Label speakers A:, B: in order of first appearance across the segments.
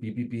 A: PPP,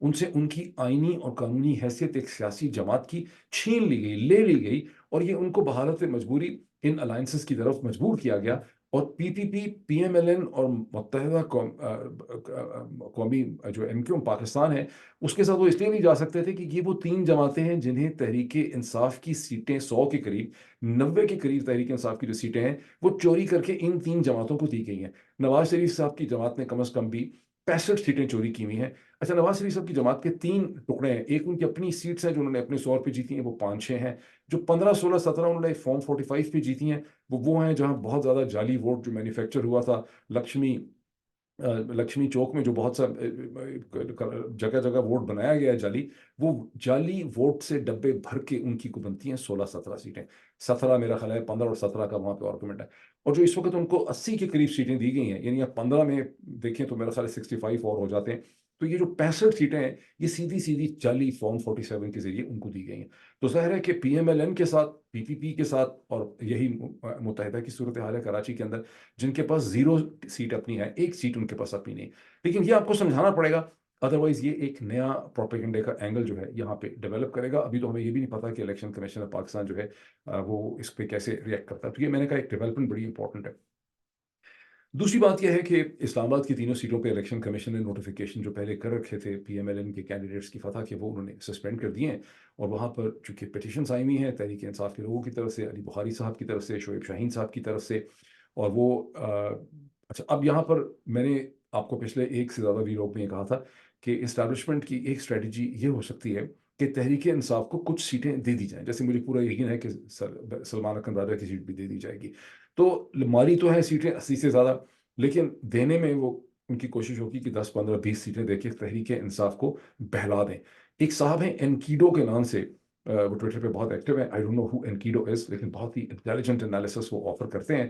A: ان سے ان کی آئینی اور قانونی حیثیت ایک سیاسی جماعت کی چھین لی گئی، لے لی گئی، اور یہ ان کو بحالت مجبوری ان الائنسز کی طرف مجبور کیا گیا۔ اور پی پی پی، پی ایم ایل این اور متحدہ قومی جو ایم کیو پاکستان ہے، اس کے ساتھ وہ اس لیے نہیں جا سکتے تھے کہ یہ وہ تین جماعتیں ہیں جنہیں تحریک انصاف کی سیٹیں 100 کے قریب، 90 کے قریب تحریک انصاف کی جو سیٹیں ہیں وہ چوری کر کے ان تین جماعتوں کو دی گئی ہیں۔ نواز شریف صاحب کی جماعت نے کم از کم بھی 65 سیٹیں چوری کی ہوئی ہیں۔ اچھا، نواز شریف صاحب کی جماعت کے تین ٹکڑے ہیں، ایک ان کی اپنی سیٹس ہیں جو انہوں نے اپنے طور پہ جیتی ہیں، وہ 5-6 ہیں۔ جو 15 16 17 انہوں نے فارم 45 پہ جیتی ہیں، وہ ہیں جہاں بہت زیادہ جعلی ووٹ جو مینوفیکچر ہوا تھا، لکشمی چوک میں جو بہت سا جگہ جگہ ووٹ بنایا گیا ہے جعلی، وہ جعلی ووٹ سے ڈبے بھر کے ان کی کو بنتی ہیں 16-17 سیٹیں۔ 17 میرا خیال ہے 15 اور 17 کا وہاں پہ آرگومنٹ ہے۔ اور جو اس وقت ان کو 80 کے قریب سیٹیں دی گئی ہیں، یعنی آپ 15 میں دیکھیں تو میرا خیال ہے 65 اور ہو جاتے ہیں، تو یہ جو 65 سیٹیں ہیں یہ سیدھی سیدھی جعلی فارم 47 کے ذریعے ان کو دی گئی ہیں۔ تو ظاہر ہے کہ پی ایم ایل این کے ساتھ، پی پی پی کے ساتھ، اور یہی متحدہ کی صورتحال ہے کراچی کے اندر، جن کے پاس 0 سیٹ اپنی ہے، ایک سیٹ ان کے پاس اپنی نہیں۔ لیکن یہ آپ کو سمجھانا پڑے گا، ادروائز یہ ایک نیا پروپیگنڈے کا اینگل جو ہے یہاں پہ ڈیولپ کرے گا۔ ابھی تو ہمیں یہ بھی نہیں پتا کہ الیکشن کمیشن آف پاکستان جو ہے وہ اس پہ کیسے ریئیکٹ کرتا ہے۔ تو یہ میں نے کہا ایک ڈیولپمنٹ بڑی امپورٹنٹ ہے۔ دوسری بات یہ ہے کہ اسلام آباد کی تینوں سیٹوں پہ الیکشن کمیشن نے نوٹیفیکیشن جو پہلے کر رکھے تھے پی ایم ایل این کے کینڈیڈیٹس کی فتح کے، وہ انہوں نے سسپینڈ کر دیے ہیں۔ اور وہاں پر چونکہ پٹیشنز آئی ہوئی ہیں تحریک انصاف کے لوگوں کی طرف سے، علی بخاری صاحب کی طرف سے، شعیب شاہین صاحب کی طرف سے، اور وہ اچھا، اب یہاں پر میں نے آپ کو پچھلے ایک سے زیادہ ویلاگ میں یہ کہا تھا کہ اسٹیبلشمنٹ کی ایک اسٹریٹجی یہ ہو سکتی ہے کہ تحریک انصاف کو کچھ سیٹیں دے دی جائیں، جیسے مجھے پورا یقین ہے کہ سلمان اکرم راجہ کی سیٹ بھی دے دی جائے گی۔ تو ماری تو ہے سیٹیں 80 سے زیادہ، لیکن دینے میں وہ ان کی کوشش ہوگی کہ 10 15 20 سیٹیں دے کے تحریک انصاف کو بہلا دیں۔ ایک صاحب ہیں انکیڈو کے نام سے، وہ ٹویٹر پہ بہت ایکٹیو ہیں، آئی ڈونٹ نو ہو انکیڈو از، لیکن بہت ہی انٹیلیجنٹ انالیسس وہ آفر کرتے ہیں۔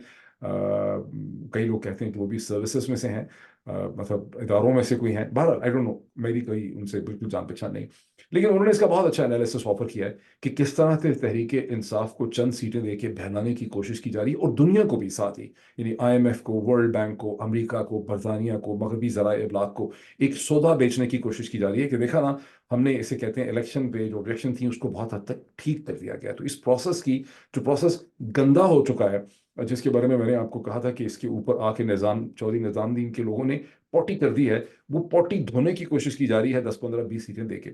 A: کئی لوگ کہتے ہیں کہ وہ بھی سروسز میں سے ہیں، مطلب اداروں میں سے کوئی ہیں، بہرحال آئی ڈونٹ نو، میری کوئی ان سے بالکل جان پہچان نہیں، لیکن انہوں نے اس کا بہت اچھا انالیسس آفر کیا ہے کہ کس طرح سے تحریک انصاف کو چند سیٹیں دے کے بہلانے کی کوشش کی جا رہی ہے، اور دنیا کو بھی ساتھ ہی، یعنی آئی ایم ایف کو، ورلڈ بینک کو، امریکہ کو، برطانیہ کو، مغربی ذرائع ابلاغ کو ایک سودا بیچنے کی کوشش کی جا رہی ہے کہ دیکھا نا، ہم نے اسے کہتے ہیں الیکشن پہ جو ریئیکشن تھی اس کو بہت حد تک ٹھیک کر دیا گیا۔ تو اس پروسیس کی جو پروسیس گندا ہو چکا ہے، جس کے بارے میں نے آپ کو کہا تھا کہ اس کے اوپر آ کے چودھری نظام دین کے لوگوں نے پوٹی کر دی ہے، وہ پوٹی دھونے کی کوشش کی جا رہی ہے 10 15 20 سیٹیں دے کے۔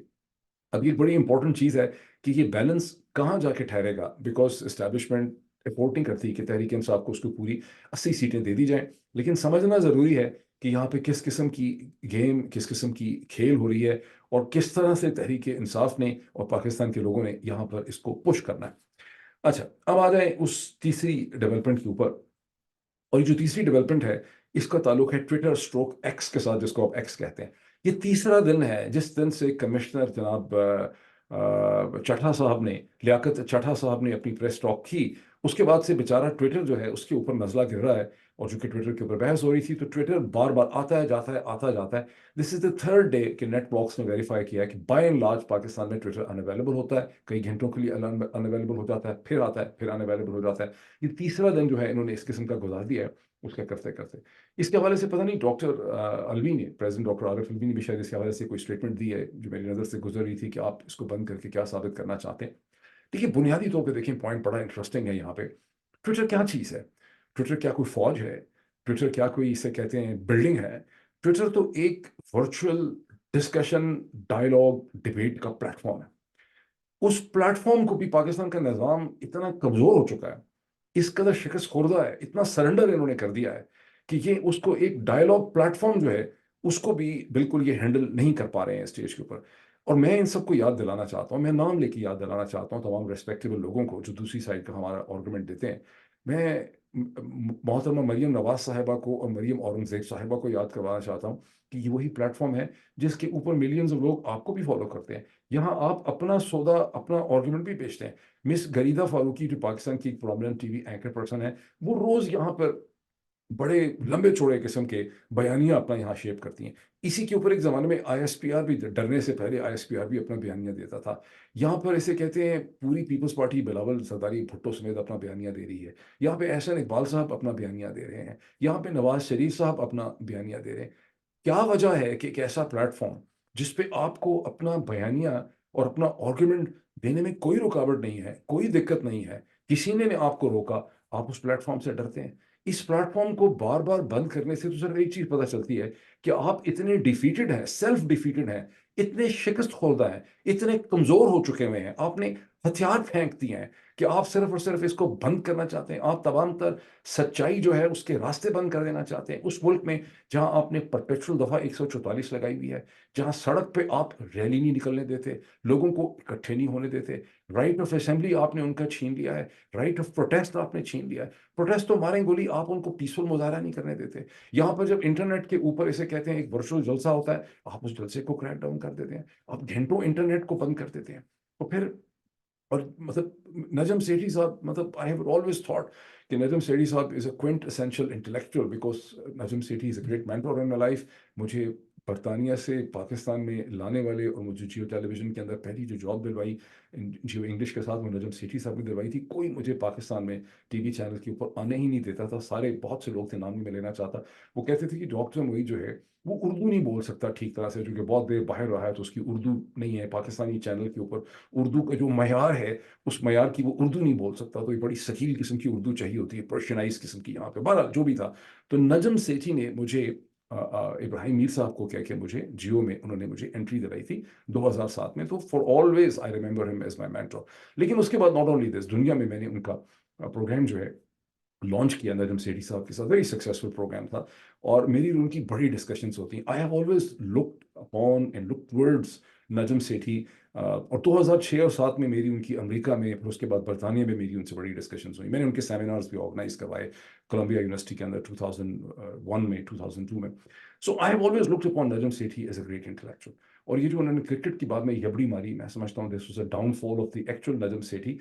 A: اب یہ بڑی امپورٹنٹ چیز ہے کہ یہ بیلنس کہاں جا کے ٹھہرے گا، بیکاز اسٹیبلشمنٹ افورٹ نہیں کرتی کہ تحریک انصاف کو اس کو پوری 80 سیٹیں دے دی جائیں، لیکن سمجھنا ضروری ہے کہ یہاں پہ کس قسم کی گیم، کس قسم کی کھیل ہو رہی ہے، اور کس طرح سے تحریک انصاف نے اور پاکستان کے لوگوں نے یہاں پر اس کو پش کرنا ہے۔ اچھا، اب آ جائیں اس تیسری ڈیولپمنٹ کے اوپر، اور یہ جو تیسری ڈیولپمنٹ ہے اس کا تعلق ہے ٹویٹر اسٹروک ایکس کے ساتھ، جس کو آپ ایکس کہتے ہیں۔ یہ تیسرا دن ہے جس دن سے کمشنر جناب چٹھا صاحب نے، لیاقت چٹھا صاحب نے اپنی پریس ٹاک کی، اس کے بعد سے بیچارہ ٹویٹر جو ہے اس کے اوپر نزلہ گر رہا ہے، اور چونکہ ٹویٹر کے اوپر بحث ہو رہی تھی تو ٹویٹر بار بار آتا ہے جاتا ہے، آتا جاتا ہے۔ This is the third day کہ نیٹ باکس نے ویریفائی کیا ہے کہ بائی اینڈ لارج پاکستان میں ٹویٹر ان اویلیبل ہوتا ہے، کئی گھنٹوں کے لیے ان اویلیبل ہو جاتا ہے، پھر آتا ہے، پھر ان اویلیبل ہو جاتا ہے۔ یہ تیسرا دن جو ہے انہوں نے اس قسم کا گزار دیا ہے اس کا کرتے کرتے۔ اس کے حوالے سے پتہ نہیں ڈاکٹر الوی نے، پریزیڈنٹ ڈاکٹر عارف الوی نے بھی شاید اس کے حوالے سے کوئی اسٹیٹمنٹ دی ہے جو میری نظر سے گزر رہی تھی کہ آپ اس کو بند کر کے کیا ثابت کرنا چاہتے ہیں۔ دیکھیے، بنیادی طور پہ دیکھیں، پوائنٹ بڑا انٹرسٹنگ ہے یہاں پہ۔ ٹویٹر کیا چیز ہے؟ ٹویٹر کیا کوئی فوج ہے؟ ٹویٹر کیا کوئی اسے کہتے ہیں بلڈنگ ہے؟ ٹویٹر تو ایک ورچوئل ڈسکشن، ڈائلاگ، ڈبیٹ کا پلیٹ فارم ہے۔ اس پلیٹ فارم کو بھی پاکستان کا نظام اتنا کمزور ہو چکا ہے، اس قدر شکست خوردہ ہے، اتنا سرنڈر انہوں نے کر دیا ہے کہ یہ اس کو ایک ڈائلاگ پلیٹ فارم جو ہے اس کو بھی بالکل یہ ہینڈل نہیں کر پا رہے ہیں اسٹیج کے اوپر۔ اور میں ان سب کو یاد دلانا چاہتا ہوں، میں نام لے کے یاد دلانا چاہتا ہوں تمام ریسپیکٹیبل لوگوں کو جو دوسری سائڈ کا ہمارا آرگومنٹ دیتے ہیں۔ میں محترمہ مریم نواز صاحبہ کو اور مریم اورنگزیب صاحبہ کو یاد کروانا چاہتا ہوں کہ یہ وہی پلیٹ فارم ہے جس کے اوپر ملینز لوگ آپ کو بھی فالو کرتے ہیں۔ یہاں آپ اپنا سودا، اپنا آرگومنٹ بھی بیچتے ہیں۔ مس غریدہ فاروقی جو پاکستان کی ایک prominent T V anchor person ہے، وہ روز یہاں پر بڑے لمبے چوڑے قسم کے بیانیہ اپنا یہاں شیپ کرتی ہیں۔ اسی کے اوپر ایک زمانے میں آئی ایس پی آر بھی، ڈرنے سے پہلے آئی ایس پی آر بھی اپنا بیانیہ دیتا تھا۔ یہاں پر اسے کہتے ہیں پوری پیپلز پارٹی بلاول زرداری بھٹو سمیت اپنا بیانیہ دے رہی ہے۔ یہاں پہ احسن اقبال صاحب اپنا بیانیہ دے رہے ہیں، یہاں پہ نواز شریف صاحب اپنا بیانیہ دے رہے ہیں۔ کیا وجہ ہے کہ ایک ایسا پلیٹ فارم جس پہ آپ کو اپنا بیانیہ اور اپنا آرگومنٹ دینے میں کوئی رکاوٹ نہیں ہے، کوئی دقت نہیں ہے، کسی نے آپ کو روکا، آپ اس پلیٹ فارم سے ڈرتے ہیں۔ اس پلیٹ فارم کو بار بار بند کرنے سے تو صرف ایک چیز پتہ چلتی ہے کہ آپ اتنے ڈیفیٹڈ ہیں، سیلف ڈیفیٹڈ ہیں، اتنے شکست خوردہ ہیں، اتنے کمزور ہو چکے ہوئے ہیں، آپ نے ہتھیار پھینک دیے ہیں کہ آپ صرف اور صرف اس کو بند کرنا چاہتے ہیں۔ آپ تمام تر سچائی جو ہے اس کے راستے بند کر دینا چاہتے ہیں، اس ملک میں جہاں آپ نے پرپیچول دفعہ 144 لگائی ہوئی ہے، جہاں سڑک پہ آپ ریلی نہیں نکلنے دیتے، لوگوں کو اکٹھے نہیں ہونے دیتے، رائٹ آف اسمبلی آپ نے ان کا چھین لیا ہے، رائٹ آف پروٹیسٹ آپ نے چھین لیا ہے۔ پروٹیسٹ تو ماریں گولی، آپ ان کو پیسفل مظاہرہ نہیں کرنے دیتے۔ یہاں پر جب انٹرنیٹ کے اوپر اسے کہتے ہیں ایک ورچوئل جلسہ ہوتا ہے، آپ اس جلسے کو کریک ڈاؤن کر دیتے ہیں، آپ گھنٹوں انٹرنیٹ کو بند کر دیتے ہیں۔ تو پھر اور مطلب نجم سیٹھی صاحب، مطلب آئی ہیو آلویز تھاٹ کہ نجم سیٹھی صاحب is a quintessential intellectual, because Najam Sethi is a great mentor in my life. مجھے برطانیہ سے پاکستان میں لانے والے اور مجھے جیو ٹیلی ویژن کے اندر پہلی جو جاب دلوائی جیو انگلش کے ساتھ، وہ نجم سیٹھی صاحب نے دلوائی تھی۔ کوئی مجھے پاکستان میں ٹی وی چینل کے اوپر آنے ہی نہیں دیتا تھا، سارے بہت سے لوگ تھے، نام نہیں میں لینا چاہتا، وہ کہتے تھے کہ ڈاکٹر موئی جو ہے وہ اردو نہیں بول سکتا ٹھیک طرح سے، جو کہ بہت دیر باہر رہا ہے تو اس کی اردو نہیں ہے، پاکستانی چینل کے اوپر اردو کا جو معیار ہے اس معیار کی وہ اردو نہیں بول سکتا، تو یہ بڑی ثقیل قسم کی اردو چاہیے ہوتی ہے، پرشنائز قسم کی یہاں پہ، بہرحال جو بھی تھا۔ تو نجم سیٹھی نے مجھے ابراہیم میر صاحب کو کہہ کے مجھے جیو میں انہوں نے مجھے انٹری دلائی تھی 2007 میں، تو فار آلویز آئی ریمبر ہم ایز مائی مینٹور۔ لیکن اس کے بعد ناٹ اونلی دس، دنیا میں میں نے ان کا پروگرام جو ہے لانچ کیا نجم سیٹھی صاحب کے ساتھ، ویری سکسیسفل پروگرام تھا، اور میری ان کی بڑی ڈسکشنز ہوتی ہیں۔ I have always looked upon and look towards Najam Sethi, اور 2006 اور 7 میں میری ان کی امریکہ میں، پھر اس کے بعد برطانیہ میں میری ان سے بڑی ڈسکشنز ہوئی، میں نے ان کے سیمینارز بھی آرگنائز کروائے کولمبیا یونیورسٹی کے اندر 2001 میں، 2002 میں۔ So I have always looked upon Najam Sethi as a great intellectual. اور یہ جو انہوں نے کرکٹ کی بعد میں یبڑی ماری، میں سمجھتا ہوں this was a downfall of the actual Najam Sethi,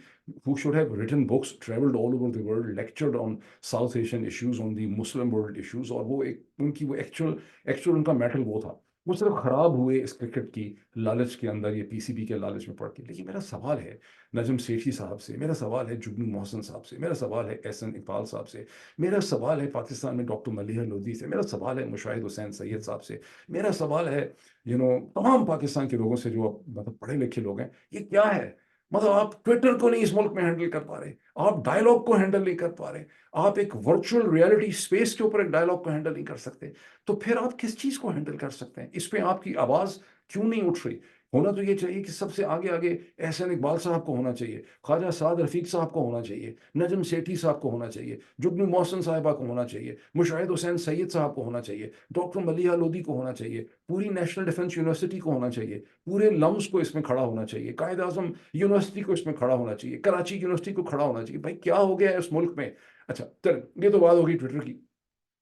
A: who should have written books, traveled all over the world, lectured on South Asian issues, on the Muslim world issues، اور وہ ایک ان کی وہ ایکچوئل ان کا میٹل وہ تھا، وہ صرف خراب ہوئے اس کرکٹ کی لالچ کے اندر، یہ پی سی بی کے لالچ میں پڑ کے۔ لیکن میرا سوال ہے نجم سیٹھی صاحب سے، میرا سوال ہے جگنو محسن صاحب سے، میرا سوال ہے احسن اقبال صاحب سے، میرا سوال ہے پاکستان میں ڈاکٹر ملیحہ لودھی سے، میرا سوال ہے مشاہد حسین سید صاحب سے، میرا سوال ہے تمام پاکستان کے لوگوں سے جو مطلب پڑھے لکھے لوگ ہیں، یہ کیا ہے؟ مطلب آپ ٹویٹر کو نہیں اس ملک میں ہینڈل کر پا رہے، آپ ڈائلاگ کو ہینڈل نہیں کر پا رہے، آپ ایک ورچوئل ریالٹی اسپیس کے اوپر ایک ڈائلاگ کو ہینڈل نہیں کر سکتے، تو پھر آپ کس چیز کو ہینڈل کر سکتے ہیں؟ اس پہ آپ کی آواز کیوں نہیں اٹھ رہی؟ ہونا تو یہ چاہیے کہ سب سے آگے آگے احسن اقبال صاحب کو ہونا چاہیے، خواجہ سعد رفیق صاحب کو ہونا چاہیے، نجم سیٹھی صاحب کو ہونا چاہیے، جگنو محسن صاحبہ کو ہونا چاہیے، مشاہد حسین سید صاحب کو ہونا چاہیے، ڈاکٹر ملیحہ لودھی کو ہونا چاہیے، پوری نیشنل ڈیفنس یونیورسٹی کو ہونا چاہیے، پورے لمس کو اس میں کھڑا ہونا چاہیے، قائد اعظم یونیورسٹی کو اس میں کھڑا ہونا چاہیے، کراچی یونیورسٹی کو کھڑا ہونا چاہیے۔ بھائی کیا ہو گیا ہے اس ملک میں؟ اچھا چل، یہ تو بات ہوگی ٹویٹر کی۔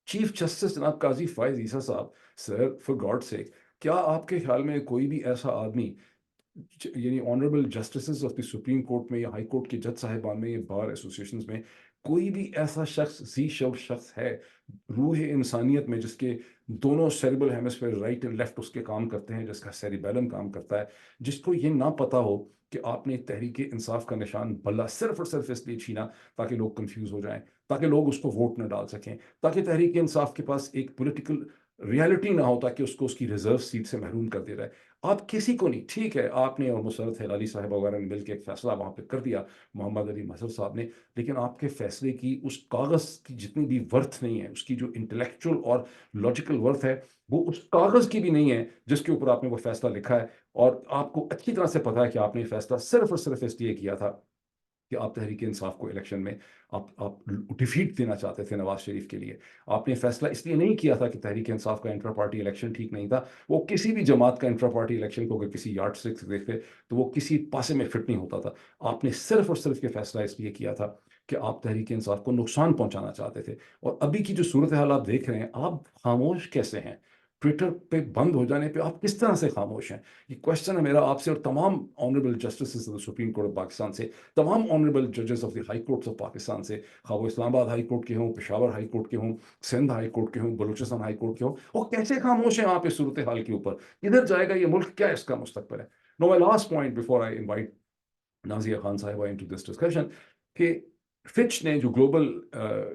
A: چیف جسٹس جناب قاضی فائز عیسیٰ صاحب، سر فار گاڈ سیک، کیا آپ کے خیال میں کوئی بھی ایسا آدمی، یعنی honourable justices of the supreme court میں یا ہائی کورٹ کے جج صاحبان میں یا بار ایسوسیشنز میں، کوئی بھی ایسا شخص، ذی شعور شخص ہے روح انسانیت میں، جس کے دونوں cerebral hemisphere right and left اس کے کام کرتے ہیں، جس کا سیریبیلم کام کرتا ہے، جس کو یہ نہ پتا ہو کہ آپ نے تحریک انصاف کا نشان بلا صرف اور صرف اس لیے چھینا تاکہ لوگ کنفیوز ہو جائیں، تاکہ لوگ اس کو ووٹ نہ ڈال سکیں، تاکہ تحریک انصاف کے پاس ایک پولیٹیکل ریالٹی نہ ہو، تاکہ اس کی ریزرو سیٹ سے محروم کر دیا جائے؟ آپ کسی کو نہیں، ٹھیک ہے آپ نے اور مسرت ہلالی صاحب وغیرہ نے مل کے ایک فیصلہ وہاں پہ کر دیا، محمد علی مظہر صاحب نے، لیکن آپ کے فیصلے کی اس کاغذ کی جتنی بھی ورتھ نہیں ہے، اس کی جو انٹلیکچوئل اور لاجیکل ورتھ ہے، وہ اس کاغذ کی بھی نہیں ہے جس کے اوپر آپ نے وہ فیصلہ لکھا ہے۔ اور آپ کو اچھی طرح سے پتا ہے کہ آپ نے یہ فیصلہ صرف اور صرف اس لیے کیا تھا کہ آپ تحریک انصاف کو الیکشن میں آپ ڈیفیٹ دینا چاہتے تھے نواز شریف کے لیے۔ آپ نے فیصلہ اس لیے نہیں کیا تھا کہ تحریک انصاف کا انٹرا پارٹی الیکشن ٹھیک نہیں تھا، وہ کسی بھی جماعت کا انٹرا پارٹی الیکشن کو اگر کسی یارڈ اسٹک سے دیکھتے تو وہ کسی پاسے میں فٹ نہیں ہوتا تھا۔ آپ نے صرف اور صرف یہ فیصلہ اس لیے کیا تھا کہ آپ تحریک انصاف کو نقصان پہنچانا چاہتے تھے۔ اور ابھی کی جو صورتحال آپ دیکھ رہے ہیں، آپ خاموش کیسے ہیں؟ ٹویٹر پہ بند ہو جانے پہ آپ کس طرح سے خاموش ہیں؟ یہ کوشچن ہے میرا آپ سے اور تمام honourable justices of supreme court of Pakistan سے، تمام آنریبل ججز of the high courts of Pakistan سے، خواہ وہ اسلام آباد ہائی کورٹ کے ہوں، پشاور ہائی کورٹ کے ہوں، سندھ ہائی کورٹ کے ہوں، بلوچستان ہائی کورٹ کے ہوں، وہ کیسے خاموش ہیں آپ اس صورتحال کے اوپر؟ کدھر جائے گا یہ ملک؟ کیا اس کا مستقبل ہے؟ No my last point before I invite Nazia Khan صاحبہ انٹو دس ڈسکشن، کہ فچ نے جو گلوبل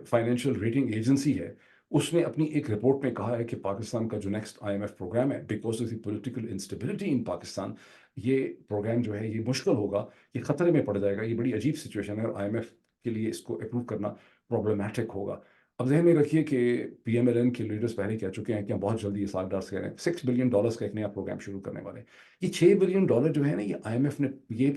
A: فائنینشیل ریٹنگ ایجنسی ہے، اس نے اپنی ایک رپورٹ میں کہا ہے کہ پاکستان کا جو نیکسٹ IMF پروگرام ہے، because of the political instability in Pakistan, یہ پروگرام جو ہے یہ مشکل ہوگا، یہ خطرے میں پڑ جائے گا، یہ بڑی عجیب سچویشن ہے، اور IMF کے لیے اس کو اپروو کرنا پرابلمٹک ہوگا۔ اب ذہن میں رکھیے کہ PMLN کے لیڈرز پہلے کہہ چکے ہیں کہ ہم بہت جلدی یہ $7 کہہ رہے ہیں، $6 بلین کا ایک نیا پروگرام شروع کرنے والے ہیں۔ یہ $6 بلین جو ہے نا، یہ IMF نے، یہ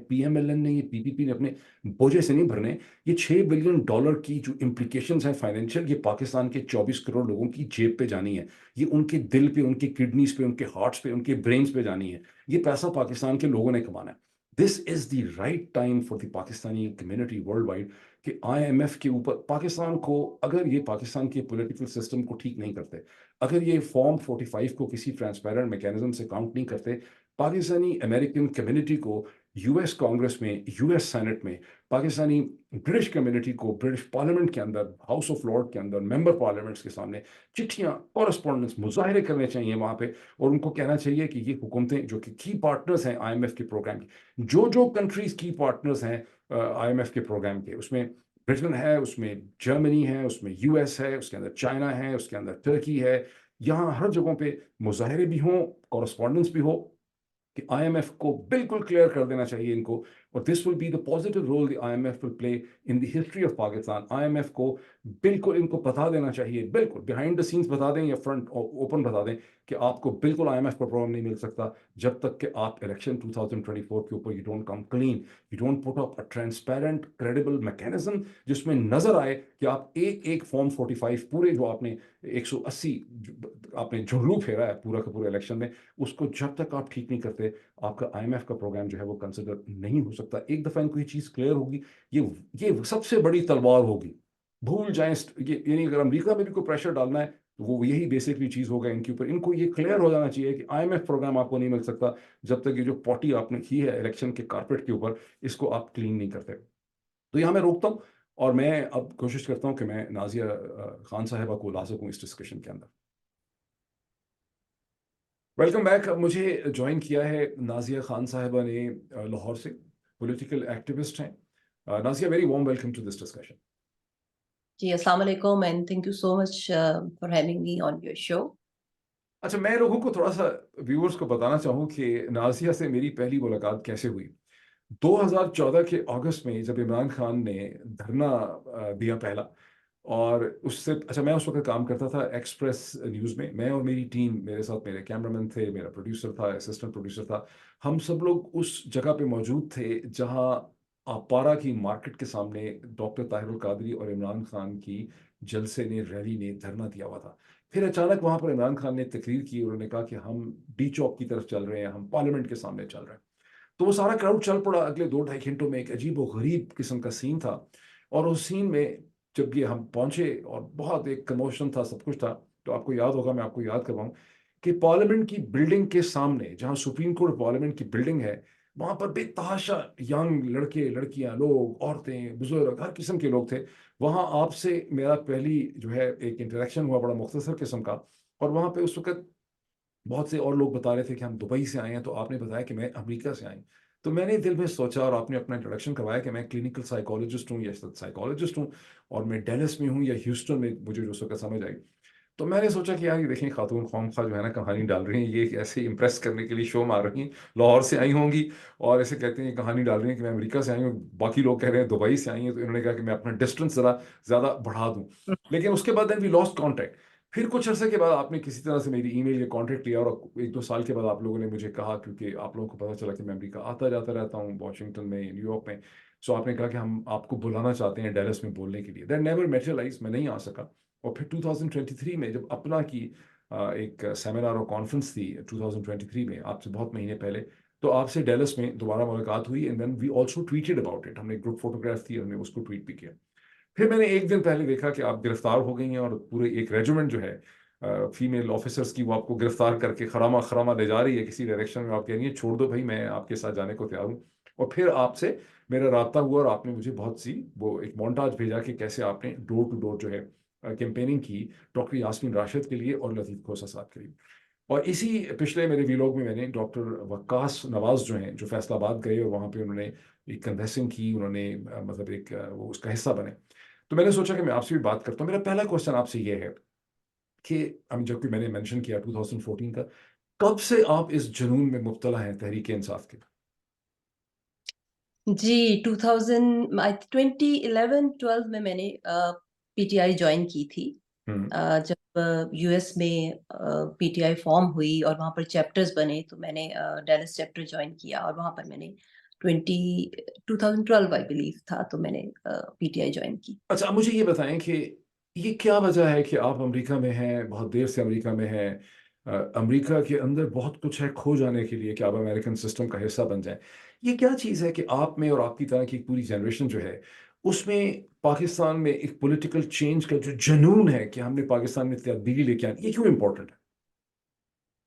A: PMLN نے، یہ PPP نے اپنے بوجھے سے نہیں بھرنے۔ یہ $6 بلین کی جو امپلیکیشنز ہیں فائنینشیل، یہ پاکستان کے 24 کروڑ لوگوں کی جیب پہ جانی ہے، یہ ان کے دل پہ، ان کے کڈنیز پہ، ان کے ہارٹس پہ، ان کے برینز پہ جانی ہے۔ یہ پیسہ پاکستان کے لوگوں نے کمانا ہے۔ This is the right time for the Pakistani community worldwide کہ IMF کے اوپر پاکستان کو، اگر یہ پاکستان کے پولیٹیکل سسٹم کو ٹھیک نہیں کرتے، اگر یہ فارم 45 کو کسی ٹرانسپیرنٹ میکینزم سے کاؤنٹ نہیں کرتے، پاکستانی امریکن کمیونٹی کو US کانگریس میں، US سینٹ میں، پاکستانی برٹش کمیونٹی کو برٹش پارلیمنٹ کے اندر، ہاؤس آف لارڈ کے اندر، ممبر پارلیمنٹس کے سامنے چٹھیاں، کورسپونڈنس، مظاہرے کرنے چاہیے وہاں پہ، اور ان کو کہنا چاہیے کہ یہ حکومتیں جو کہ کی پارٹنرز ہیں IMF کے پروگرام کی، جو کنٹریز کی پارٹنرز ہیں IMF کے پروگرام کے، اس میں برٹن ہے، اس میں جرمنی ہے، اس میں US ہے، اس کے اندر چائنا ہے، اس کے اندر ترکی ہے، یہاں ہر جگہوں پہ مظاہرے بھی ہوں، کورسپونڈنس بھی ہو، کہ IMF کو بالکل کلیئر کر دینا چاہیے ان کو، اور this will be the positive role the IMF will play in the history of Pakistan. IMF کو بالکل ان کو بتا دینا چاہیے، بالکل بیہائنڈ دا سینس بتا دیں یا فرنٹ اوپن بتا دیں کہ آپ کو بالکل IMF کا پروگرام نہیں مل سکتا جب تک کہ آپ الیکشن 2024 کے اوپر you don't come clean, you don't put up a transparent credible mechanism جس میں نظر آئے کہ آپ ایک فارم 45 پورے جو آپ نے 180 آپ نے جھرلو پھیرا ہے پورا کا پورا الیکشن میں، اس کو جب تک آپ ٹھیک نہیں کرتے، آپ کا IMF کا پروگرام جو ہے وہ کنسیڈر نہیں ہو سکتا۔ ایک دفعہ ان کو یہ چیز کلیئر ہوگی، یہ سب سے بڑی تلوار ہوگی، بھول جائیں یعنی اگر امریکہ میں بھی کوئی پریشر ڈالنا ہے تو وہ یہی بیسکلی چیز ہوگا ان کے اوپر۔ ان کو یہ کلیئر ہو جانا چاہیے کہ IMF پروگرام آپ کو نہیں مل سکتا جب تک یہ جو پوٹی آپ نے کی ہے الیکشن کے کارپیٹ کے اوپر، اس کو آپ کلین نہیں کرتے۔ تو یہاں میں روکتا ہوں، اور میں اب کوشش کرتا ہوں کہ میں نازیہ خان صاحبہ کو لا سکوں اس ڈسکشن کے اندر۔ Welcome back. مجھے جوائن کیا ہے نازیہ خان صاحبہ نے لاہور سے، پولیٹیکل ایکٹیوسٹ ہیں۔ Nazia, very warm welcome to this discussion.
B: جی السلام علیکم and thank you so much for having me on your show.
A: اچھا، میں لوگوں کو تھوڑا سا ویورز کو بتانا چاہوں کہ نازیہ سے میری پہلی ملاقات کیسے ہوئی۔ 2014 کے اگست میں جب عمران خان نے دھرنا دیا پہلا، اور اس سے اچھا میں اس وقت کام کرتا تھا ایکسپریس نیوز میں اور میری ٹیم، میرے ساتھ میرے کیمرہ مین تھے، میرا پروڈیوسر تھا، اسسٹنٹ پروڈیوسر تھا، ہم سب لوگ اس جگہ پہ موجود تھے جہاں آپارا کی مارکیٹ کے سامنے ڈاکٹر طاہر القادری اور عمران خان کی جلسے نے، ریلی نے دھرنا دیا ہوا تھا۔ پھر اچانک وہاں پر عمران خان نے تقریر کی، انہوں نے کہا کہ ہم ڈی چوک کی طرف چل رہے ہیں، ہم پارلیمنٹ کے سامنے چل رہے ہیں۔ تو وہ سارا کراؤڈ چل پڑا۔ اگلے 2-2.5 گھنٹوں میں ایک عجیب و غریب قسم کا سین تھا، اور اس سین میں جب یہ ہم پہنچے اور بہت ایک کموشن تھا، سب کچھ تھا، تو آپ کو یاد ہوگا، میں آپ کو یاد کرواؤں کہ پارلیمنٹ کی بلڈنگ کے سامنے جہاں سپریم کورٹ پارلیمنٹ کی بلڈنگ ہے، وہاں پر بے تحاشا ینگ لڑکے لڑکیاں، لوگ، عورتیں، بزرگ، ہر قسم کے لوگ تھے۔ وہاں آپ سے میرا پہلی جو ہے ایک انٹریکشن ہوا، بڑا مختصر قسم کا، اور وہاں پہ اس وقت بہت سے اور لوگ بتا رہے تھے کہ ہم دبئی سے آئے ہیں، تو آپ نے بتایا کہ میں امریکہ سے آئی۔ تو میں نے دل میں سوچا، اور آپ نے اپنا انٹروڈکشن کروایا کہ میں کلینکل سائیکالوجسٹ ہوں یا سائیکالوجسٹ ہوں، اور میں ڈیلس میں ہوں یا ہیوسٹن میں، مجھے جو اس وقت سمجھ آئی۔ تو میں نے سوچا کہ یار یہ دیکھیں، خاتون خواہ خواہ جو ہے نا کہانی ڈال رہی ہیں، یہ ایسے امپریس کرنے کے لیے شو مار رہی ہیں، لاہور سے آئی ہوں گی اور ایسے کہتے ہیں، یہ کہانی ڈال رہی ہیں کہ میں امریکہ سے آئی ہوں، باقی لوگ کہہ رہے ہیں دبئی سے آئی ہیں، تو انہوں نے کہا کہ میں اپنا ڈسٹینس ذرا زیادہ بڑھا دوں۔ لیکن اس کے بعد دین وی لاسٹ کانٹیکٹ۔ پھر کچھ عرصے کے بعد آپ نے کسی طرح سے میری ای میل یا کانٹیکٹ لیا، اور 1-2 سال کے بعد آپ لوگوں نے مجھے کہا، کیونکہ آپ لوگوں کو پتا چلا کہ میں امریکہ آتا جاتا رہتا ہوں، واشنگٹن میں، نیو یارک میں، سو آپ نے کہا کہ ہم آپ کو بلانا چاہتے ہیں ڈیلس میں بولنے کے لیے۔ دیٹ نیور میٹریلائز، میں نہیں آ سکا۔ اور پھر 2023 میں جب اپنا کی ایک سیمینار اور کانفرنس تھی 2023 میں، آپ سے بہت مہینے پہلے، تو آپ سے ڈیلس میں دوبارہ ملاقات ہوئی، and then we also tweeted about it. ہم نے گروپ فوٹوگراف تھی، ہم نے اس کو ٹویٹ بھی کیا۔ پھر میں نے ایک دن پہلے دیکھا کہ آپ گرفتار ہو گئی ہیں، اور پورے ایک ریجیمنٹ جو ہے فیمیل آفیسرس کی، وہ آپ کو گرفتار کر کے خراما خراما لے جا رہی ہے کسی ڈائریکشن میں۔ آپ کہہ رہی ہیں چھوڑ دو بھائی، میں آپ کے ساتھ جانے کو تیار ہوں۔ اور پھر آپ سے میرا رابطہ ہوا، اور آپ نے مجھے بہت سی وہ ایک مونٹاج بھیجا کہ کیسے آپ نے ڈور ٹو ڈور جو ہے کیمپیننگ کی ڈاکٹر یاسمین راشد کے لیے اور لطیف کھوسہ صاحب کے لیے۔ اور اسی پچھلے میرے ویلاگ میں نے ڈاکٹر وقاص نواز جو ہیں، جو فیصل آباد گئے اور وہاں پہ انہوں نے ایک کنوینسنگ کی، انہوں نے مطلب ایک وہ اس کا حصہ بنے، تو میں نے سوچا کہ میں آپ سے بھی بات کرتا ہوں۔ میرا پہلا کوشچن آپ سے یہ ہے کہ جب کہ میں نے مینشن کیا 2014 کا، کب سے آپ اس جنون میں مبتلا ہیں تحریک انصاف کے؟
B: جی 2011-12 میں نے پی ٹی آئی جوائن کی تھی. جب یو ایس میں پی ٹی آئی فارم ہوئی اور وہاں پر چیپٹرز بنے تو میں نے ڈیلس چیپٹر جوائن کیا اور وہاں پر میں نے 2012 آئی بلیو تھا تو میں نے پی ٹی آئی جوائن کی.
A: اچھا، اب مجھے یہ بتائیں کہ یہ کیا وجہ ہے کہ آپ امریکہ میں ہیں، بہت دیر سے امریکہ میں ہیں، امریکہ کے اندر بہت کچھ ہے کھو جانے کے لیے کہ آپ امریکن سسٹم کا حصہ بن جائیں. یہ کیا چیز ہے کہ آپ میں اور آپ کی طرح کی پوری جنریشن جو ہے اس میں پاکستان میں ایک پولیٹیکل چینج کا جو جنون ہے کہ ہم نے پاکستان میں تبدیلی لے کے آنی، یہ کیوں امپورٹنٹ ہے؟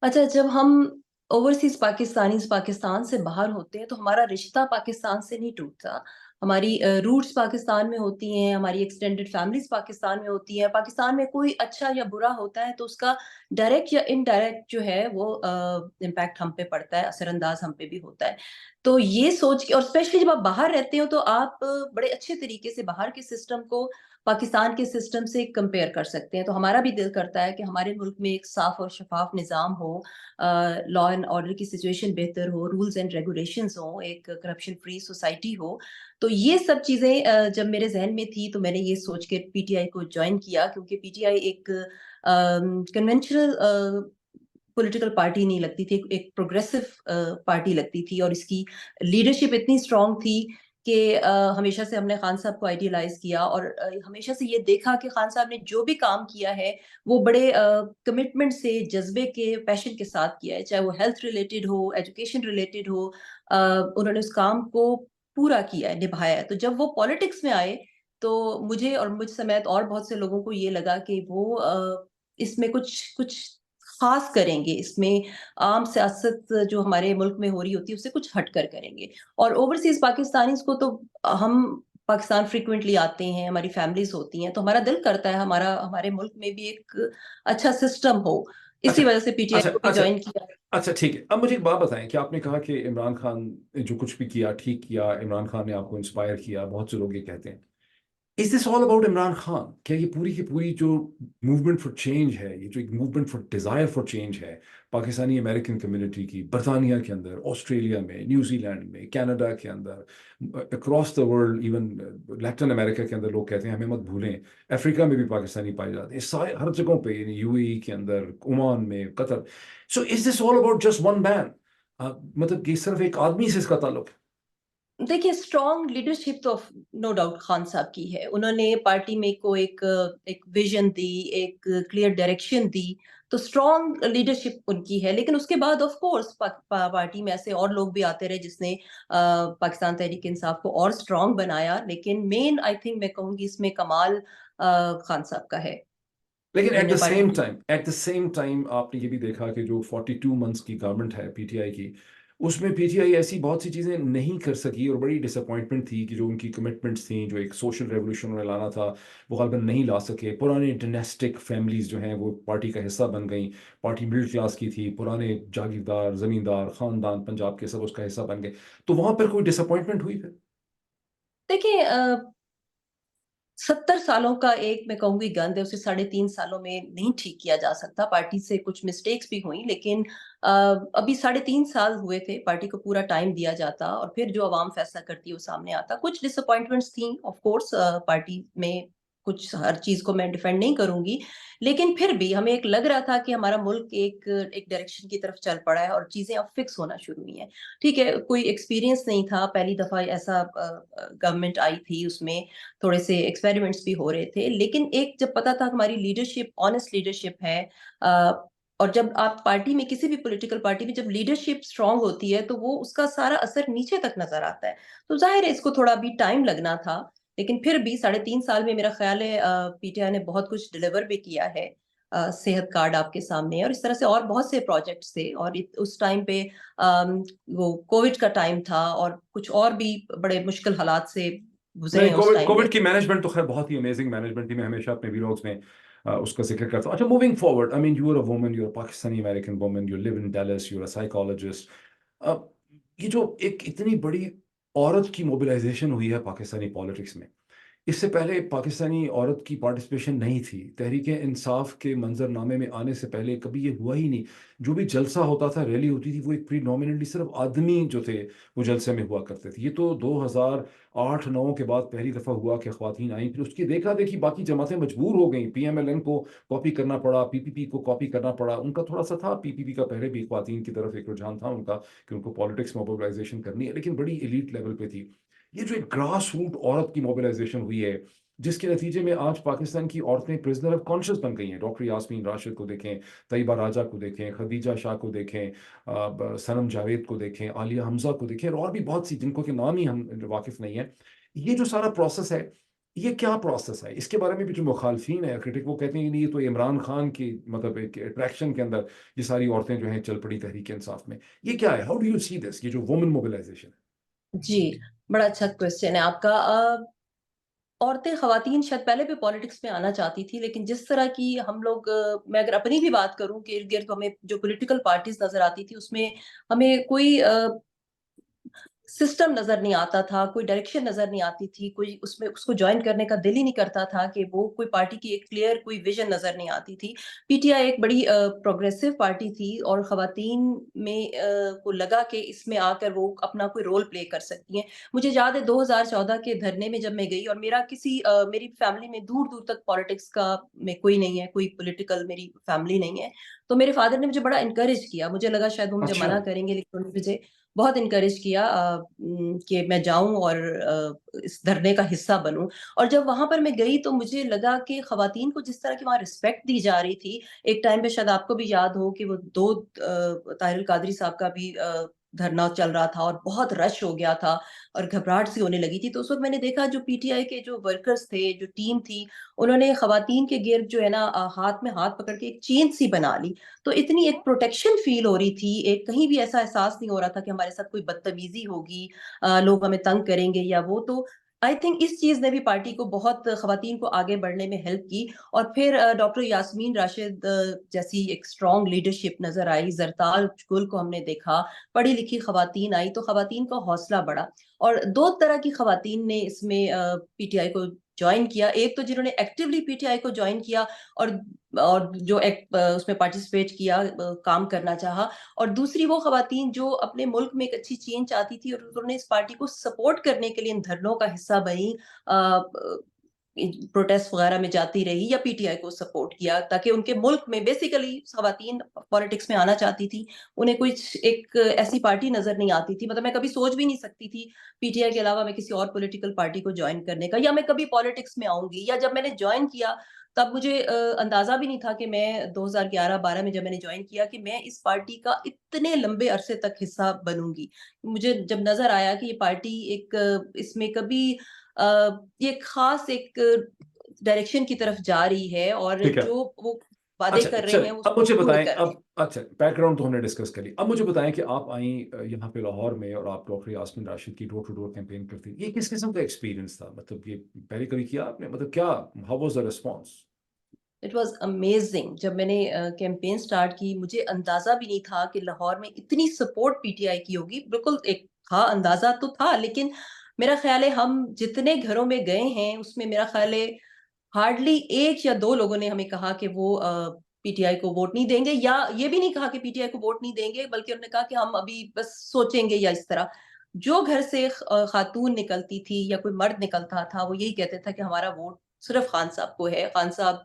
B: اچھا، جب ہم اوورسیز پاکستان سے باہر ہوتے ہیں تو ہمارا رشتہ پاکستان سے نہیں ٹوٹتا. ہماری روٹس پاکستان میں ہوتی ہیں، ہماری ایکسٹینڈڈ فیملیز پاکستان میں ہوتی ہیں. پاکستان میں کوئی اچھا یا برا ہوتا ہے تو اس کا ڈائریکٹ یا انڈائریکٹ جو ہے وہ امپیکٹ ہم پہ پڑتا ہے، اثر انداز ہم پہ بھی ہوتا ہے. تو یہ سوچ کے، اور اسپیشلی جب آپ باہر رہتے ہو تو آپ بڑے اچھے طریقے سے باہر کے سسٹم کو پاکستان کے سسٹم سے کمپیئر کر سکتے ہیں. تو ہمارا بھی دل کرتا ہے کہ ہمارے ملک میں ایک صاف اور شفاف نظام ہو، لا اینڈ آرڈر کی سچویشن بہتر ہو، رولز اینڈ ریگولیشنز ہوں، ایک کرپشن فری سوسائٹی ہو. تو یہ سب چیزیں جب میرے ذہن میں تھی تو میں نے یہ سوچ کے پی ٹی آئی کو جوائن کیا، کیونکہ پی ٹی آئی ایک کنونشنل پولیٹیکل پارٹی نہیں لگتی تھی، ایک پروگریسو پارٹی لگتی تھی، اور اس کی لیڈرشپ اتنی اسٹرانگ تھی کہ ہمیشہ سے ہم نے خان صاحب کو آئیڈیلائز کیا اور ہمیشہ سے یہ دیکھا کہ خان صاحب نے جو بھی کام کیا ہے وہ بڑے کمٹمنٹ سے، جذبے کے، پیشن کے ساتھ کیا ہے، چاہے وہ ہیلتھ ریلیٹڈ ہو، ایجوکیشن ریلیٹڈ ہو. انہوں نے اس کام کو پورا کیا ہے، نبھایا ہے. تو جب وہ پالیٹکس میں آئے تو مجھے اور مجھ سمیت اور بہت سے لوگوں کو یہ لگا کہ وہ اس میں کچھ خاص کریں گے، اس میں عام سیاست جو ہمارے ملک میں ہو رہی ہوتی ہے اس سے کچھ ہٹ کر کریں گے. اور اوورسیز پاکستانیز کو تو ہم پاکستان فریکوینٹلی آتے ہیں، ہماری فیملیز ہوتی ہیں، تو ہمارا دل کرتا ہے ہمارے ملک میں بھی ایک اچھا سسٹم ہو.
A: اچھا
B: اسی وجہ سے پی ٹی
A: اچھا
B: آئی کو بھی
A: اچھا
B: جوائن کیا.
A: اچھا ٹھیک ہے. اب مجھے ایک بات بتائیں کہ آپ نے کہا کہ عمران خان نے جو کچھ بھی کیا ٹھیک کیا، عمران خان نے آپ کو انسپائر کیا، بہت سے لوگ یہ کہتے ہیں. Is this all about Imran Khan? کیا یہ پوری کی پوری جو موومنٹ فار چینج ہے، یہ جو ایک movement for desire for change ہے پاکستانی امریکن کمیونٹی کی، برطانیہ کے اندر، آسٹریلیا میں، نیوزی لینڈ میں، کینیڈا کے اندر، اکراس دا ورلڈ، ایون لیٹن امریکہ کے اندر لوگ کہتے ہیں ہمیں مت بھولیں، افریقہ میں بھی پاکستانی پائے جاتے ہیں، سارے ہر جگہوں پہ، یعنی یو اے ای کے اندر، عمان میں، قطر. سو از دس آل اباؤٹ جسٹ ون مین؟ مطلب کہ صرف ایک آدمی سے اس کا تعلق ہے؟
B: دیکھیے، اسٹرانگ لیڈرشپ تو نو ڈاؤٹ خان صاحب کی ہے. انہوں نے پارٹی میں کو ایک ویژن دی، ایک کلیئر ڈائریکشن دی، تو اسٹرانگ لیڈرشپ ان کی ہے. لیکن اس کے بعد آف کورس پارٹی میں ایسے اور لوگ بھی آتے رہے جس نے پاکستان تحریک انصاف کو اور اسٹرانگ بنایا. لیکن مین آئی تھنک میں کہوں گی اس میں کمال خان صاحب کا ہے.
A: لیکن
B: انہوں نے party
A: at the same time آپ نے یہ بھی دیکھا کہ جو 42 منتھس کی گورنمنٹ ہے پی ٹی آئی کی، اس میں پی ٹی آئی ایسی بہت سی چیزیں نہیں کر سکی اور بڑی ڈس اپوائنٹمنٹ تھی کہ جو ان کی کمٹمنٹس تھیں، جو ایک سوشل ریولیوشن انہیں لانا تھا، وہ غالباً نہیں لا سکے. پرانے ڈیناسٹک فیملیز جو ہیں وہ پارٹی کا حصہ بن گئیں. پارٹی مڈل کلاس کی تھی، پرانے جاگیردار، زمیندار خاندان پنجاب کے سب اس کا حصہ بن گئے. تو وہاں پر کوئی ڈس اپوائنٹمنٹ ہوئی پھر؟
B: دیکھیں 70 سالوں کا ایک میں کہوں گی گند ہے، اسے 3.5 سالوں میں نہیں ٹھیک کیا جا سکتا. پارٹی سے کچھ مسٹیکس بھی ہوئیں، لیکن ابھی 3.5 سال ہوئے تھے. پارٹی کو پورا ٹائم دیا جاتا اور پھر جو عوام فیصلہ کرتی ہے وہ سامنے آتا. کچھ ڈس اپوائنٹمنٹس تھیں آف کورس پارٹی میں، کچھ، ہر چیز کو میں ڈیفینڈ نہیں کروں گی، لیکن پھر بھی ہمیں ایک لگ رہا تھا کہ ہمارا ملک ایک ڈائریکشن کی طرف چل پڑا ہے اور چیزیں اب فکس ہونا شروع ہوئی ہیں. ٹھیک ہے، کوئی ایکسپیرینس نہیں تھا، پہلی دفعہ ایسا گورنمنٹ آئی تھی، اس میں تھوڑے سے ایکسپیریمنٹس بھی ہو رہے تھے. لیکن ایک جب پتا تھا کہ ہماری لیڈرشپ آنےسٹ لیڈرشپ ہے، اور جب آپ پارٹی میں، کسی بھی پولیٹیکل پارٹی میں جب لیڈرشپ اسٹرانگ ہوتی ہے تو وہ اس کا سارا اثر نیچے تک نظر آتا ہے. تو ظاہر ہے اس کو تھوڑا بھی ٹائم لگنا تھا، لیکن پھر بھی 3.5 سال میں میرا خیال ہے پی ٹی آئی نے بہت کچھ ڈیلیور بھی کیا ہے. صحت کارڈ آپ کے سامنے ہے اور اس طرح سے اور بہت سے پروجیکٹس تھے. اور اس ٹائم پہ وہ کووڈ کا ٹائم تھا اور کچھ اور بھی بڑے مشکل حالات سے گزرے
A: نہیں،
B: ہیں اس ٹائم میں.
A: کووڈ کی مینجمنٹ تو خیر بہت ہی امیزنگ مینجمنٹ تھی. میں ہمیشہ اپنے ویلاگس میں اس کا ذکر کرتا ہوں. اچھا، moving forward, I mean you are a woman, you are Pakistani American woman, you live in Dallas, you are a psychologist. یہ جو ایک اتنی بڑی عورت کی موبلائزیشن ہوئی ہے پاکستانی پالیٹکس میں، اس سے پہلے پاکستانی عورت کی پارٹیسپیشن نہیں تھی، تحریک انصاف کے منظر نامے میں آنے سے پہلے کبھی یہ ہوا ہی نہیں۔ جو بھی جلسہ ہوتا تھا، ریلی ہوتی تھی، وہ ایک پری نامنلی صرف آدمی جو تھے وہ جلسے میں ہوا کرتے تھے۔ یہ تو 2008-9 کے بعد پہلی دفعہ ہوا کہ خواتین آئیں، پھر اس کی دیکھا دیکھی باقی جماعتیں مجبور ہو گئیں، پی ایم ایل این کو کاپی کرنا پڑا، پی پی پی کو کاپی کرنا پڑا۔ ان کا تھوڑا سا تھا، پی پی پی کا پہلے بھی خواتین کی طرف ایک رجحان تھا ان کا کہ ان کو پالیٹکس موبلائزیشن کرنی ہے، لیکن بڑی ایلیٹ لیول پہ تھی۔ یہ جو ایک گراس روٹ عورت کی موبلائزیشن ہوئی ہے، جس کے نتیجے میں آج پاکستان کی عورتیں پرزنر آف کانشیس بن گئی ہیں۔ ڈاکٹر یاسمین راشد کو دیکھیں، طیبہ راجہ کو دیکھیں، خدیجہ شاہ کو دیکھیں، سنم جاوید کو دیکھیں، عالیہ حمزہ کو دیکھیں، اور بھی بہت سی جن کو کہ نام ہی ہم واقف نہیں ہیں۔ یہ جو سارا پروسیس ہے، یہ کیا پروسیس ہے؟ اس کے بارے میں بھی جو مخالفین ہیں، کرٹک، وہ کہتے ہیں کہ نہیں، یہ تو عمران خان کی مطلب ایک اٹریکشن کے اندر یہ ساری عورتیں جو ہیں چل پڑی تحریک انصاف میں۔ یہ کیا ہے؟ ہاؤ ڈو یو سی دس، یہ جو وومن موبلائزیشن ہے؟
B: جی، بڑا اچھا کوشچن ہے آپ کا۔ عورتیں، خواتین شاید پہلے بھی پالیٹکس میں آنا چاہتی تھی، لیکن جس طرح کی ہم لوگ، میں اگر اپنی بھی بات کروں کہ ارد گرد ہمیں جو پولیٹیکل پارٹیز نظر آتی تھی، اس میں ہمیں کوئی سسٹم نظر نہیں آتا تھا، کوئی ڈائریکشن نظر نہیں آتی تھی، کوئی اس میں اس کو جوائن کرنے کا دل ہی نہیں کرتا تھا کہ وہ کوئی پارٹی کی ایک کلیئر کوئی ویژن نظر نہیں آتی تھی۔ پی ٹی آئی ایک بڑی پروگریسو پارٹی تھی، اور خواتین میں کو لگا کہ اس میں آ کر وہ اپنا کوئی رول پلے کر سکتی ہیں۔ مجھے یاد ہے 2014 کے دھرنے میں جب میں گئی، اور میری فیملی میں دور دور تک پالیٹکس کا میں کوئی نہیں ہے، کوئی پولیٹیکل میری فیملی نہیں ہے، تو میرے فادر نے مجھے بڑا انکریج کیا۔ مجھے لگا شاید وہ مجھے
A: اچھا،
B: منع کریں گے، لیکن انہوں نے مجھے بہت انکریج کیا کہ میں جاؤں اور اس دھرنے کا حصہ بنوں۔ اور جب وہاں پر میں گئی تو مجھے لگا کہ خواتین کو جس طرح کی وہاں رسپیکٹ دی جا رہی تھی، ایک ٹائم پہ شاید آپ کو بھی یاد ہو کہ وہ طاہر القادری صاحب کا بھی دھرنا چل رہا تھا، اور بہت رش ہو گیا تھا اور گھبراہٹ سی ہونے لگی تھی۔ تو اس وقت میں نے دیکھا جو پی ٹی آئی کے جو ورکرز تھے، جو ٹیم تھی، انہوں نے خواتین کے گرد جو ہے نا ہاتھ میں ہاتھ پکڑ کے ایک چین سی بنا لی۔ تو اتنی ایک پروٹیکشن فیل ہو رہی تھی، ایک کہیں بھی ایسا احساس نہیں ہو رہا تھا کہ ہمارے ساتھ کوئی بدتمیزی ہوگی، لوگ ہمیں تنگ کریں گے یا وہ۔ تو آئی تھنک اس چیز نے بھی پارٹی کو بہت، خواتین کو آگے بڑھنے میں ہیلپ کی۔ اور پھر ڈاکٹر یاسمین راشد جیسی ایک اسٹرانگ لیڈرشپ نظر آئی، زرتال گل کو ہم نے دیکھا، پڑھی لکھی خواتین آئی، تو خواتین کا حوصلہ بڑھا۔ اور دو طرح کی خواتین نے اس میں پی ٹی آئی کو جوائن کیا۔ ایک تو جنہوں نے ایکٹیولی پی ٹی آئی کو جوائن کیا اور جو اس میں پارٹیسپیٹ کیا، کام کرنا چاہا، اور دوسری وہ خواتین جو اپنے ملک میں ایک اچھی چینج چاہتی تھی، اور انہوں نے اس پارٹی کو سپورٹ کرنے کے لیے ان دھرنوں کا حصہ بنی، پروٹیسٹ وغیرہ میں جاتی رہی، یا پی ٹی آئی کو سپورٹ کیا، تاکہ ان کے ملک میں بیسیکلی خواتین پالیٹکس میں آنا چاہتی تھی، انہیں کوئی ایک ایسی پارٹی نظر نہیں آتی تھی۔ مطلب میں کبھی سوچ بھی نہیں سکتی تھی پی ٹی آئی کے علاوہ میں کسی اور پولیٹیکل پارٹی کو جوائن کرنے کا، یا میں کبھی پالیٹکس میں آؤں گی۔ یا جب میں نے جوائن کیا تب مجھے اندازہ بھی نہیں تھا کہ میں 2011-12 میں جب میں نے جوائن کیا کہ میں اس پارٹی کا اتنے لمبے عرصے تک حصہ بنوں گی۔ مجھے جب نظر آیا کہ یہ پارٹی ایک اس میں کبھی یہ ایک خاص ایک ڈائریکشن کی طرف جا رہی ہے، اور
A: ٹھیک ہے۔
B: جو وہ وعدے
A: اچھا
B: کر رہے
A: چلیں،
B: ہیں اس
A: اب
B: کو
A: مجھے
B: پورے
A: بتائیں،
B: کر رہے
A: اب
B: ہیں۔
A: اچھا بیک گراؤنڈ تو ہم نے ڈسکس کری، اب مجھے بتائیں کہ آپ آئیں یہاں پہ لاہور میں، اور آپ ڈاکٹر یاسمین راشد کی ڈور ٹو ڈور کیمپین کرتی، یہ کس قسم کا ایکسپیرینس تھا؟ مطلب یہ پہلے کبھی کیا آپ نے؟ مطلب کیا، how was the response?
B: It was amazing. جب میں نے کیمپین سٹارٹ کی، مجھے اندازہ بھی نہیں تھا کہ لاہور میں اتنی سپورٹ پی ٹی آئی کی ہوگی۔ بالکل ایک تھا، اندازہ تو تھا، لیکن میرا خیال ہے ہم جتنے گھروں میں گئے ہیں اس میں میرا خیال ہے ہارڈلی 1 یا 2 لوگوں نے ہمیں کہا کہ وہ پی ٹی آئی کو ووٹ نہیں دیں گے، یا یہ بھی نہیں کہا کہ پی ٹی آئی کو ووٹ نہیں دیں گے، بلکہ انہوں نے کہا کہ ہم ابھی بس سوچیں گے، یا اس طرح۔ جو گھر سے خاتون نکلتی تھی یا کوئی مرد نکلتا تھا، وہ یہی کہتے تھا کہ ہمارا ووٹ صرف خان صاحب کو ہے، خان صاحب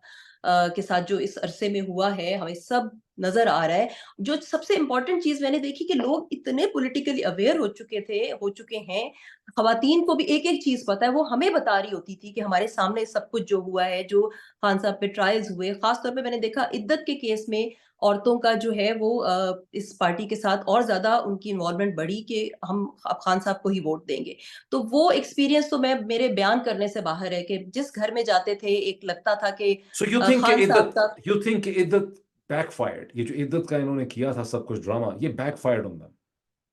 B: کے ساتھ جو اس عرصے میں ہوا ہے ہمیں سب نظر آ رہا ہے۔ جو سب سے امپورٹنٹ چیز میں نے دیکھی کہ لوگ اتنے پولیٹیکلی اویئر ہو چکے ہیں، خواتین کو بھی ایک ایک چیز پتا ہے، وہ ہمیں بتا رہی ہوتی تھی کہ ہمارے سامنے سب کچھ جو ہوا ہے، جو خان صاحب پہ ٹرائلز ہوئے، خاص طور پہ میں نے دیکھا عدت کے کیس میں عورتوں کا جو ہے وہ اس پارٹی کے ساتھ اور زیادہ ان کی انوالومنٹ بڑھی کہ ہم اب خان صاحب کو ہی ووٹ دیں گے۔ تو وہ ایکسپیرینس تو میرے بیان کرنے سے باہر ہے کہ جس گھر میں جاتے تھے ایک لگتا تھا کہ
A: سو یو تھنک کہ
B: خان صاحب کا۔
A: عدت بیک فائرڈ، یہ جو عدت کا انہوں نے کیا تھا سب کچھ ڈرامہ، یہ بیک فائرڈ ہوں گا؟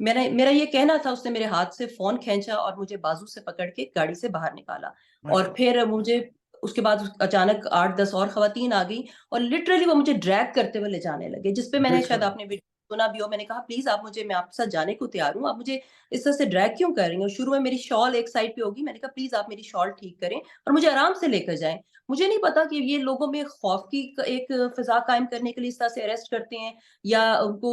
B: میرا یہ کہنا تھا، اس نے میرے ہاتھ سے فون کھینچا اور مجھے بازو سے پکڑ کے گاڑی سے باہر نکالا، اور پھر مجھے اس کے بعد اچانک 8-10 اور خواتین آ گئی اور لٹرلی وہ مجھے ڈریگ کرتے ہوئے لے جانے لگے، جس پہ میں نے شاید آپ نے سنا بھی ہو، میں نے کہا پلیز آپ مجھے، میں آپ کے ساتھ جانے کو تیار ہوں، آپ مجھے اس طرح سے ڈریگ کیوں کر رہی ہیں؟ اور شروع میں میری شال ایک سائڈ پہ ہوگی، میں نے کہا پلیز آپ میری شال ٹھیک کریں اور مجھے آرام سے لے کر جائیں۔ مجھے نہیں پتا کہ یہ لوگوں میں خوف کی ایک فضا قائم کرنے کے لیے اس طرح سے اریسٹ کرتے ہیں، یا ان کو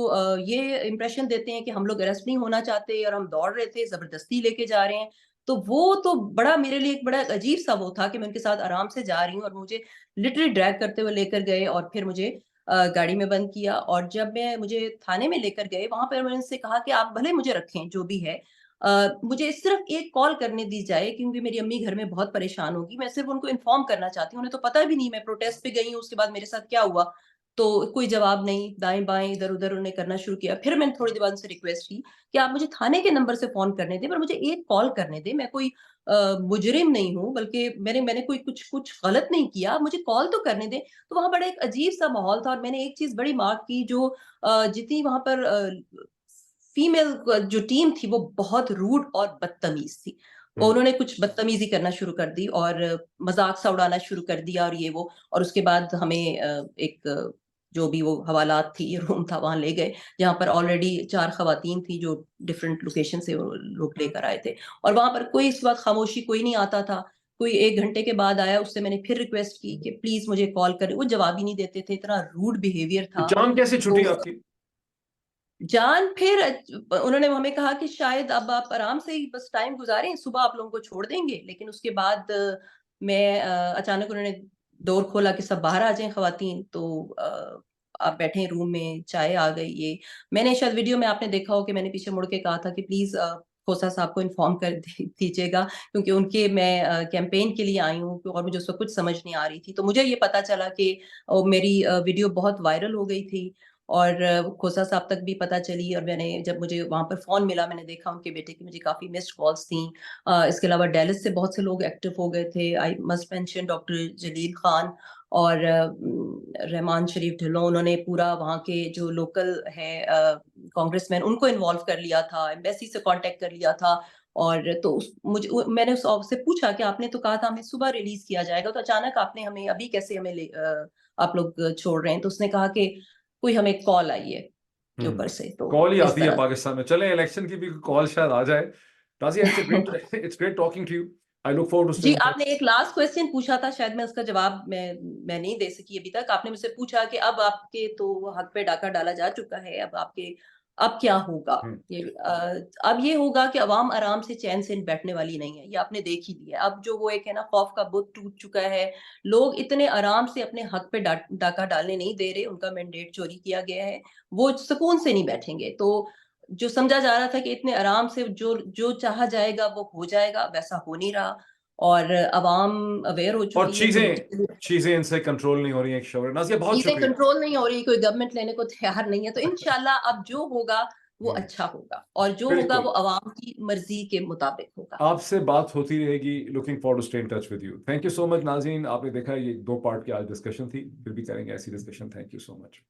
B: یہ امپریشن دیتے ہیں کہ ہم لوگ اریسٹ نہیں ہونا چاہتے اور ہم دوڑ رہے تھے، زبردستی لے کے جا رہے ہیں۔ تو وہ تو بڑا میرے لیے ایک بڑا عجیب سا وہ تھا کہ میں ان کے ساتھ آرام سے جا رہی ہوں اور مجھے لٹرلی ڈریگ کرتے ہوئے لے کر گئے اور پھر مجھے گاڑی میں بند کیا، اور جب مجھے تھانے میں لے کر گئے، وہاں پر میں نے ان سے کہا کہ آپ بھلے مجھے رکھیں جو بھی ہے، مجھے صرف ایک کال کرنے دی جائے کیونکہ میری امی گھر میں بہت پریشان ہوگی، میں صرف ان کو انفارم کرنا چاہتی ہوں، انہیں تو پتہ بھی نہیں میں پروٹیسٹ پہ گئی ہوں، اس کے بعد میرے ساتھ کیا ہوا۔ تو کوئی جواب نہیں، دائیں بائیں ادھر ادھر انہوں نے کرنا شروع کیا۔ پھر میں نے تھوڑی دیر بعد ان سے ریکویسٹ کی کہ آپ مجھے تھانے کے نمبر سے فون کرنے دیں، پر مجھے ایک کال کرنے دیں، میں کوئی مجرم نہیں ہوں، بلکہ میں نے کوئی کچھ غلط نہیں کیا، مجھے کال تو کرنے دیں۔ تو وہاں بڑا ایک عجیب سا ماحول تھا، اور میں نے ایک چیز بڑی مارک کی، جو جتنی وہاں پر فیمیل جو ٹیم تھی وہ بہت روڈ اور بدتمیز تھی، اور انہوں نے کچھ بدتمیزی کرنا شروع کر دی اور مذاق سا اڑانا شروع کر دیا اور یہ وہ، اور اس کے بعد ہمیں ایک جو بھی وہ حوالات تھی، روم تھا، وہاں لے گئے، جہاں پر آلریڈی 4 خواتین تھی جو ڈفرینٹ لوکیشن سے وہ لوگ لے کر آئے تھے، اور وہاں پر کوئی اس وقت خاموشی کوئی نہیں آتا تھا۔ کوئی 1 گھنٹے کے بعد آیا، اس سے میں نے پھر ریکویسٹ کی کہ پلیز مجھے کال کریں، وہ جواب ہی نہیں دیتے تھے، اتنا روڈ بیہیویئر تھا۔
A: جان کیسے
B: تو
A: چھٹی آپ کی؟
B: جان پھر انہوں نے ہمیں کہا کہ شاید اب آپ آرام سے ہی بس ٹائم گزاریں، صبح آپ لوگوں کو چھوڑ دیں گے، لیکن اس کے بعد میں اچانک انہوں نے ڈور کھولا کہ سب باہر آ جائیں خواتین، تو آپ بیٹھیں روم میں، چائے آ گئی۔ یہ میں نے شاید ویڈیو میں آپ نے دیکھا ہو کہ میں نے پیچھے مڑ کے کہا تھا کہ پلیز کھوسا صاحب کو انفارم کر دیجیے گا، کیونکہ ان کے میں کیمپین کے لیے آئی ہوں اور مجھے اس وقت کچھ سمجھ نہیں آ رہی تھی۔ تو مجھے یہ پتا چلا کہ میری ویڈیو بہت وائرل ہو گئی تھی، اور کھوسا صاحب تک بھی پتہ چلی، اور میں نے جب مجھے وہاں پر فون ملا، میں نے دیکھا ان کے بیٹے کی مجھے کافی مسڈ کالز تھیں۔ اس کے علاوہ ڈیلس سے بہت سے لوگ ایکٹیو ہو گئے تھے، آئی مسٹ مینشن ڈاکٹر جلیل خان اور رحمان شریف ڈھلوں، انہوں نے پورا وہاں کے جو لوکل ہے کانگریس مین، ان کو انوالو کر لیا تھا، ایمبیسی سے کانٹیکٹ کر لیا تھا۔ اور تو میں نے اس سے پوچھا کہ آپ نے تو کہا تھا ہمیں صبح ریلیز کیا جائے گا، تو اچانک آپ نے ہمیں ابھی کیسے ہمیں آپ لوگ چھوڑ رہے ہیں؟ تو اس نے کہا کہ کوئی ہمیں کال آئی ہے اوپر سے، تو
A: کال ہی
B: اس
A: آتی ہے
B: طرح
A: پاکستان میں، چلیں الیکشن کی بھی کال شاید آ جائے۔ Nazia it's great talking to you, I look forward to stay
B: جی،
A: ان
B: آپ نے
A: ٹچ۔
B: ایک لاسٹ کوسچن پوچھا تھا، شاید میں اس کا جواب میں نہیں دے سکی ابھی تک۔ آپ نے مجھ سے پوچھا کہ اب آپ کے تو حق پہ ڈاکہ ڈالا جا چکا ہے، اب کیا ہوگا؟ اب یہ ہوگا کہ عوام آرام سے چین سے بیٹھنے والی نہیں ہے، یہ آپ نے دیکھ ہی لیا۔ اب جو وہ ایک ہے نا، خوف کا بت ٹوٹ چکا ہے، لوگ اتنے آرام سے اپنے حق پہ ڈاکہ ڈالنے نہیں دے رہے، ان کا مینڈیٹ چوری کیا گیا ہے، وہ سکون سے نہیں بیٹھیں گے۔ تو جو سمجھا جا رہا تھا کہ اتنے آرام سے جو چاہا جائے گا وہ ہو جائے گا، ویسا ہو نہیں رہا، اور عوام اویئر ہو
A: اور
B: چکی ہے
A: چیزیں ان سے کنٹرول نہیں ہو رہی ہیں۔ ایک شعور، نازیہ بہت
B: چیزیں
A: شکریہ۔
B: کنٹرول نہیں ہو رہی، کوئی گورنمنٹ لینے کو تیار نہیں ہے، تو انشاءاللہ اب جو ہوگا وہ اچھا ہوگا، اور جو ہوگا
A: بالکل،
B: وہ عوام کی مرضی کے مطابق ہوگا۔
A: آپ سے بات ہوتی رہے گی، looking forward to stay in touch with you. Thank you so much ناظرین، آپ نے دیکھا یہ 2 پارٹ کی آج ڈسکشن تھی، پھر بھی کریں گے ایسی discussion. Thank you so much.